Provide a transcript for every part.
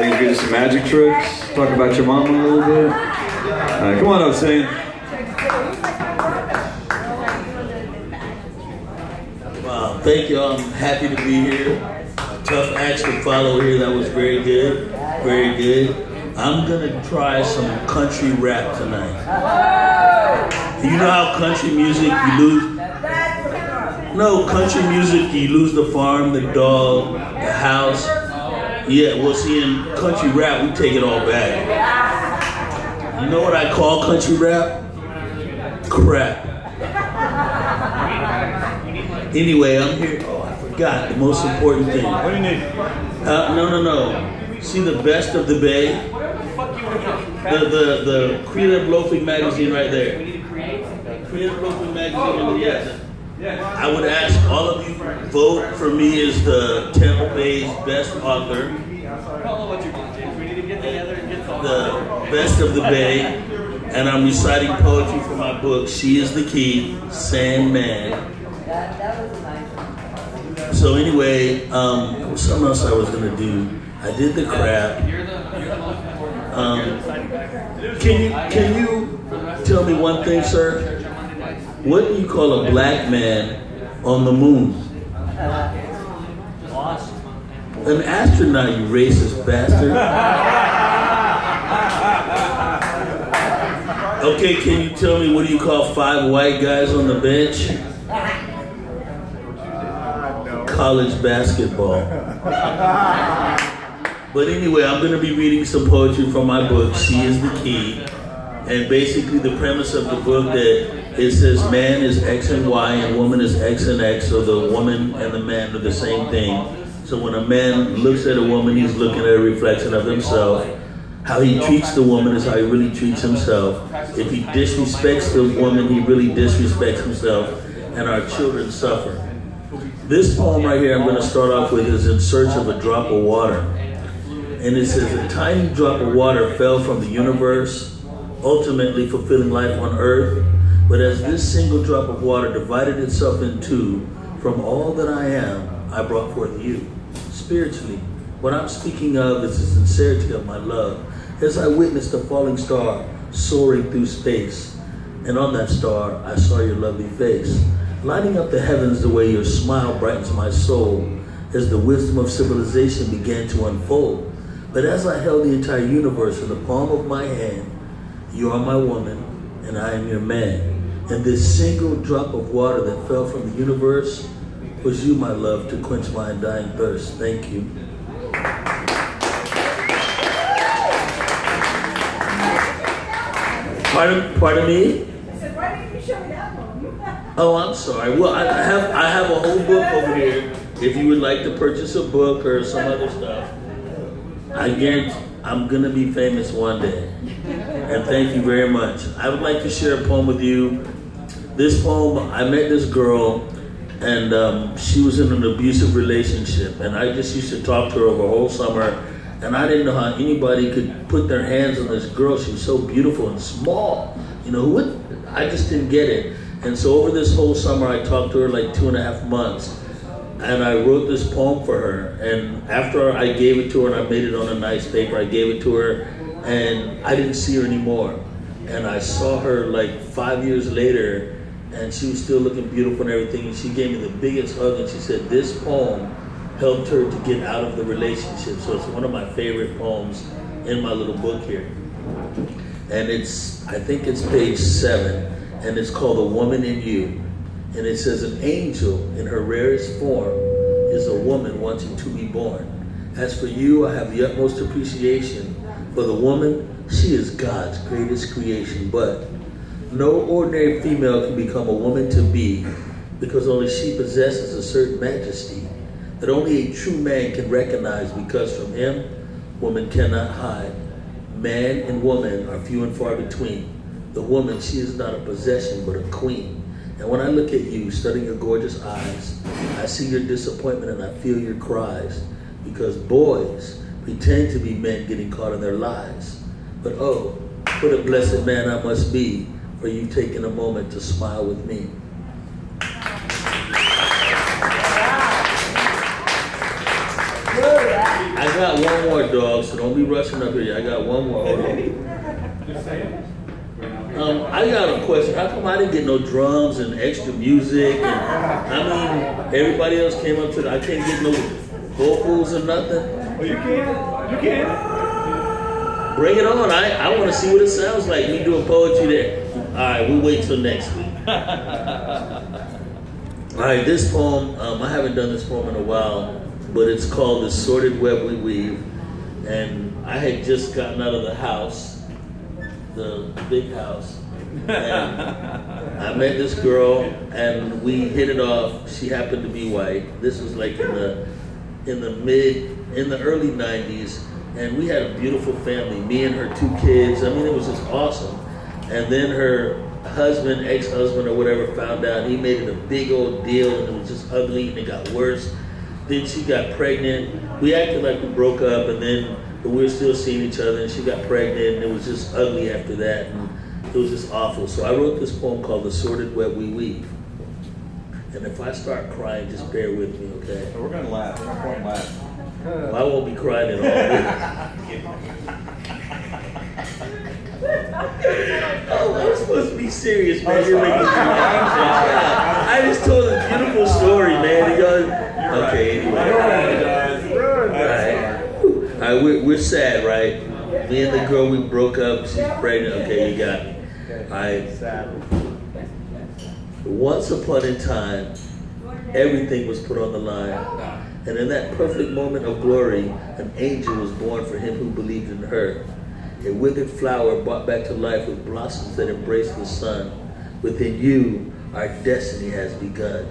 Think you do some magic tricks? Talk about your mama a little bit? Come on up, sing. Wow, thank you. I'm happy to be here. Tough acts to follow here. That was very good. Very good. I'm gonna try some country rap tonight. You know how country music you lose? No, country music you lose the farm, the dog, the house. Yeah, well, see, in country rap, we take it all back. You know what I call country rap? Crap. Anyway, I'm here. Oh, I forgot the most important thing. What do you need? No. See the Best of the Bay? The Creative Loafing magazine right there. Creative Loafing magazine, yes. I would ask all of you, vote for me as the Tampa Bay's best author. The Best of the Bay. And I'm reciting poetry from my book, She is the Key, Sandman. That was nice. So anyway, something else I was gonna do. I did the crap. Can you tell me one thing, sir? What do you call a black man on the moon? An astronaut, you racist bastard. Okay, can you tell me what do you call 5 white guys on the bench? College basketball. But anyway, I'm going to be reading some poetry from my book, She is the Key. And basically the premise of the book that it says man is X and Y and woman is X and X, so the woman and the man are the same thing. So when a man looks at a woman, he's looking at a reflection of himself. How he treats the woman is how he really treats himself. If he disrespects the woman, he really disrespects himself, and our children suffer. This poem right here I'm going to start off with is In Search of a Drop of Water. And it says, a tiny drop of water fell from the universe, ultimately fulfilling life on earth. But as this single drop of water divided itself in two, from all that I am, I brought forth you. Spiritually, what I'm speaking of is the sincerity of my love. As I witnessed a falling star soaring through space, and on that star, I saw your lovely face, lighting up the heavens the way your smile brightens my soul, as the wisdom of civilization began to unfold. But as I held the entire universe in the palm of my hand, you are my woman, and I am your man. And this single drop of water that fell from the universe was you, my love, to quench my undying thirst. Thank you. Pardon me? I said, why didn't you show me that one? Oh, I'm sorry. Well, I have a whole book over here. If you would like to purchase a book or some other stuff, I guarantee I'm gonna be famous one day. And thank you very much. I would like to share a poem with you. This poem, I met this girl, and she was in an abusive relationship, and I just used to talk to her over a whole summer, and I didn't know how anybody could put their hands on this girl. She was so beautiful and small. You know, I just didn't get it. And so over this whole summer, I talked to her like 2.5 months, and I wrote this poem for her. And after I gave it to her and I made it on a nice paper, I gave it to her, and I didn't see her anymore. And I saw her like 5 years later, and she was still looking beautiful and everything, and she gave me the biggest hug, and she said this poem helped her to get out of the relationship. So it's one of my favorite poems in my little book here. And I think it's page 7, and it's called A Woman in You. And it says, an angel in her rarest form is a woman wanting to be born. As for you, I have the utmost appreciation for the woman. She is God's greatest creation, but no ordinary female can become a woman to be, because only she possesses a certain majesty that only a true man can recognize, because from him, woman cannot hide. Man and woman are few and far between. The woman, she is not a possession, but a queen. And when I look at you, studying your gorgeous eyes, I see your disappointment and I feel your cries, because boys pretend to be men getting caught in their lies. But oh, what a blessed man I must be for you taking a moment to smile with me. I got one more, dog, so don't be rushing up here. I got one more. Hold on. I got a question. How come I didn't get no drums and extra music? And, I mean, everybody else came up to I can't get no vocals or nothing. Oh, you can. You can. Bring it on. I want to see what it sounds like. Me doing poetry there. All right, we'll wait till next week. All right, this poem, I haven't done this poem in a while, but it's called The Sordid Web We Weave. And I had just gotten out of the house, the big house. And I met this girl and we hit it off. She happened to be white. This was like in the early 90s. And we had a beautiful family, me and her 2 kids. I mean, it was just awesome. And then her husband, ex-husband or whatever, found out. He made it a big old deal, and it was just ugly, and it got worse. Then she got pregnant. We acted like we broke up, but we were still seeing each other, and she got pregnant, and it was just ugly after that, and it was just awful. So I wrote this poem called The Sordid Web We Weave. And if I start crying, just bear with me, okay? We're going to laugh. We're going to laugh. Well, I won't be crying at all. Oh, I'm supposed to be serious, man. You're making me laugh. I just told a beautiful story, man. Okay, anyway. All right, we're sad, right? Me and the girl, we broke up. She's pregnant. Okay, you got me. All right. Once upon a time, everything was put on the line. And in that perfect moment of glory, an angel was born for him who believed in her. A withered flower brought back to life with blossoms that embrace the sun. Within you, our destiny has begun.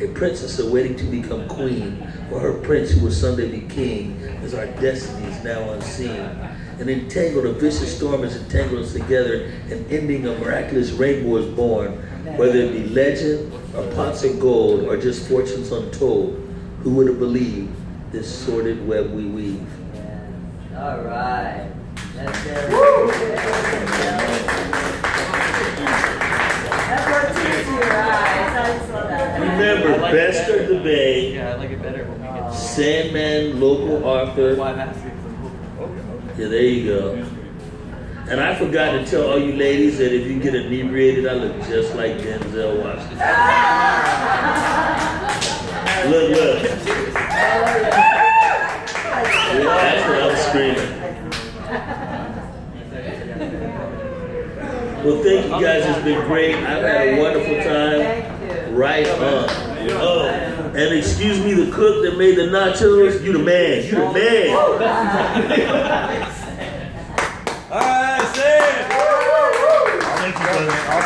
A princess awaiting to become queen, for her prince who will someday be king, as our destiny is now unseen. And entangled, a vicious storm has entangled us together, and ending a miraculous rainbow is born. Whether it be legend, or pots of gold, or just fortunes untold, who would have believed this sordid web we weave? Yeah. All right. That's it. That works into your eyes. I saw that. Remember, like Bester the Bay, Yeah, I like it better when we get Sandman, local author. why I'm asking for Yeah, there you go. And I forgot to tell all you ladies that if you get inebriated, I look just like Denzel Washington. Look. That's what I'm screaming. Well, thank you guys. It's been great. I've had a wonderful time. Right on. Oh, and excuse me, the cook that made the nachos. You the man. You the man. All right, say it. Thank you, brother.